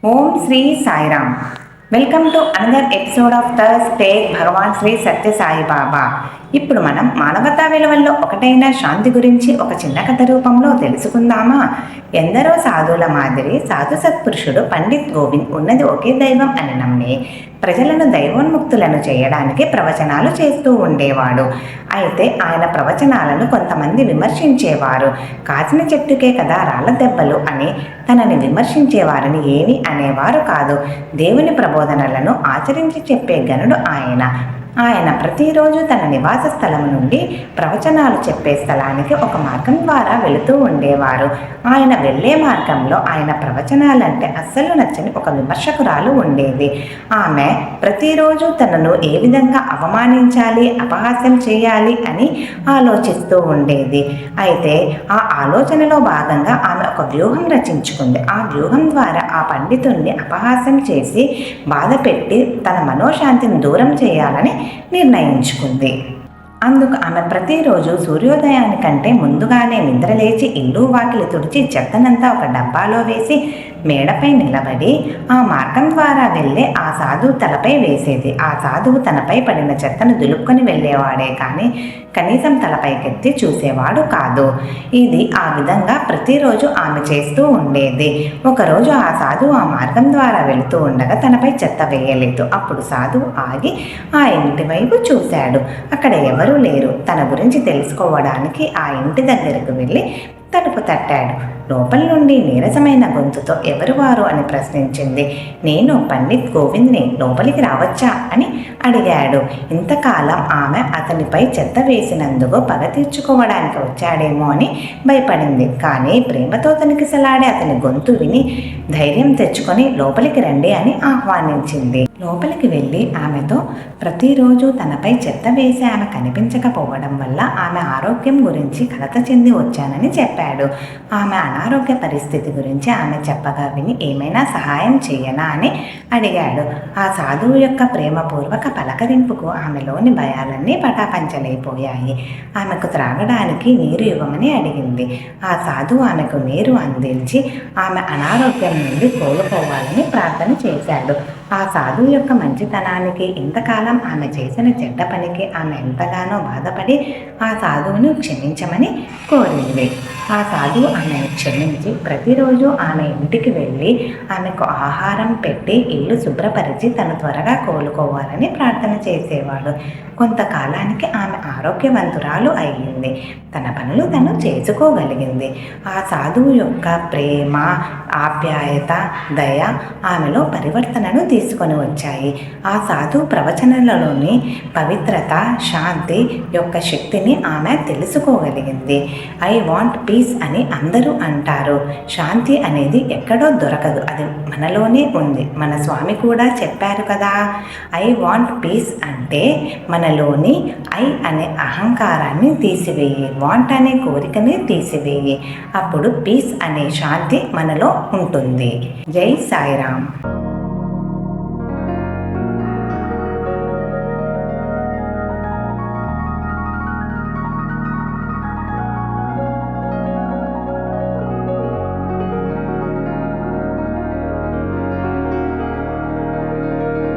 Om Shri Sairam. Welcome to another episode of the stage Bhagavan Shri Sathya Sai Baba. ఇప్పుడు మనం మానవతా విలువల్లో ఒకటైన శాంతి గురించి ఒక చిన్న కథ రూపంలో తెలుసుకుందామా? ఎందరో సాధువుల మాదిరి సాధు సత్పురుషుడు పండిత్ గోవింద్ ఉన్నది ఒకే దైవం అని నమ్మి ప్రజలను దైవోన్ముక్తులను చేయడానికి ప్రవచనాలు చేస్తూ ఉండేవాడు. అయితే ఆయన ప్రవచనాలను కొంతమంది విమర్శించేవారు. కాచిన చెట్టుకే కదా రాళ్ళ దెబ్బలు అని తనని విమర్శించేవారని ఏమీ అనేవారు కాదు. దేవుని ప్రబోధనలను ఆచరించి చెప్పే గనుడు ఆయన ప్రతిరోజు తన నివాస స్థలం నుండి ప్రవచనాలు చెప్పే స్థలానికి ఒక మార్గం ద్వారా వెళుతూ ఉండేవారు. ఆయన వెళ్ళే మార్గంలో ఆయన ప్రవచనాలంటే అస్సలు నచ్చని ఒక విమర్శకురాలు ఉండేది. ఆమె ప్రతిరోజు తనను ఏ విధంగా అవమానించాలి, అపహాస్యం చేయాలి అని ఆలోచిస్తూ ఉండేది. అయితే ఆ ఆలోచనలో భాగంగా ఆమె ఒక వ్యూహం రచించుకుంది. ఆ వ్యూహం ద్వారా ఆ పండితుణ్ణి అపహాస్యం చేసి బాధ పెట్టి తన మనోశాంతిని దూరం చేయాలని నిర్ణయించుకుంది. అందుకు ఆమె ప్రతిరోజు సూర్యోదయానికంటే ముందుగానే నిద్రలేచి ఇల్లు వాకిలి తుడిచి చెత్తనంతా ఒక డబ్బాలో వేసి మేడపై నిలబడి ఆ మార్గం ద్వారా వెళ్ళే ఆ సాధువు తలపై వేసేది. ఆ సాధువు తనపై పడిన చెత్తను దులుపుకొని వెళ్ళేవాడే కానీ కనీసం తలపైకెత్తి చూసేవాడు కాదు. ఇది ఆ విధంగా ప్రతిరోజు ఆమె చేస్తూ ఉండేది. ఒకరోజు ఆ సాధువు ఆ మార్గం ద్వారా వెళుతూ ఉండగా తనపై చెత్త వేయలేదు. అప్పుడు సాధువు ఆగి ఆ ఇంటి వైపు చూశాడు. అక్కడ ఎవరూ లేరు. తన గురించి తెలుసుకోవడానికి ఆ ఇంటి దగ్గరకు వెళ్ళి తలుపు తట్టాడు. లోపల నుండి నీరసమైన గొంతుతో ఎవరు వారు అని ప్రశ్నించింది. నేను పండిత్ గోవింద్ని, లోపలికి రావచ్చా అని అడిగాడు. ఇంతకాలం ఆమె అతనిపై చెత్త వేసినందుకు పగ తీర్చుకోవడానికి వచ్చాడేమో అని భయపడింది. కానీ ప్రేమతో తనికిసలాడే అతని గొంతు విని ధైర్యం తెచ్చుకొని లోపలికి రండి అని ఆహ్వానించింది. లోపలికి వెళ్ళి ఆమెతో ప్రతిరోజు తనపై చెత్త వేసి ఆమె కనిపించకపోవడం వల్ల ఆమె ఆరోగ్యం గురించి కలత చెంది వచ్చానని చెప్పాడు. ఆమె అనారోగ్య పరిస్థితి గురించి ఆమె చెప్పగా విని ఏమైనా సహాయం చేయనా అని అడిగాడు. ఆ సాధువు యొక్క ప్రేమపూర్వక పలకరింపుకు ఆమెలోని భయాలన్నీ పటాపంచలైపోయాయి. ఆమెకు త్రాగడానికి నీరు ఇవ్వమని అడిగింది. ఆ సాధువు ఆమెకు నీరు అందించి ఆమె అనారోగ్యం నుండి కోలుకోవాలని ప్రార్థన చేశాడు. ఆ సాధువు యొక్క మంచితనానికి, ఇంతకాలం ఆమె చేసిన చెడ్డ పనికి ఆమె ఎంతగానో బాధపడి ఆ సాధువును క్షమించమని కోరింది. ఆ సాధువు ఆమెను క్షమించి ప్రతిరోజు ఆమె ఇంటికి వెళ్ళి ఆమెకు ఆహారం పెట్టి ఇల్లు శుభ్రపరిచి తను త్వరగా కోలుకోవాలని ప్రార్థన చేసేవాడు. కొంతకాలానికి ఆమె ఆరోగ్యవంతురాలు అయ్యింది. తన పనులు తను చేసుకోగలిగింది. ఆ సాధువు యొక్క ప్రేమ, ఆప్యాయత, దయ ఆమెలో పరివర్తనను తీసుకొని వచ్చాయి. ఆ సాధువు ప్రవచనాలలోని పవిత్రత, శాంతి యొక్క శక్తిని ఆమె తెలుసుకోగలిగింది. ఐ వాంట్ పీస్ అని అందరూ అంటారు. శాంతి అనేది ఎక్కడో దొరకదు, అది మనలోనే ఉంది. మన స్వామి కూడా చెప్పారు కదా, ఐ వాంట్ పీస్ అంటే మనలోని ఐ అనే అహంకారాన్ని తీసివేయి, వాంట్ అనే కోరికని తీసివేయి. అప్పుడు పీస్ అనే శాంతి మనలో ఉంటుంది. జై సాయిరామ్.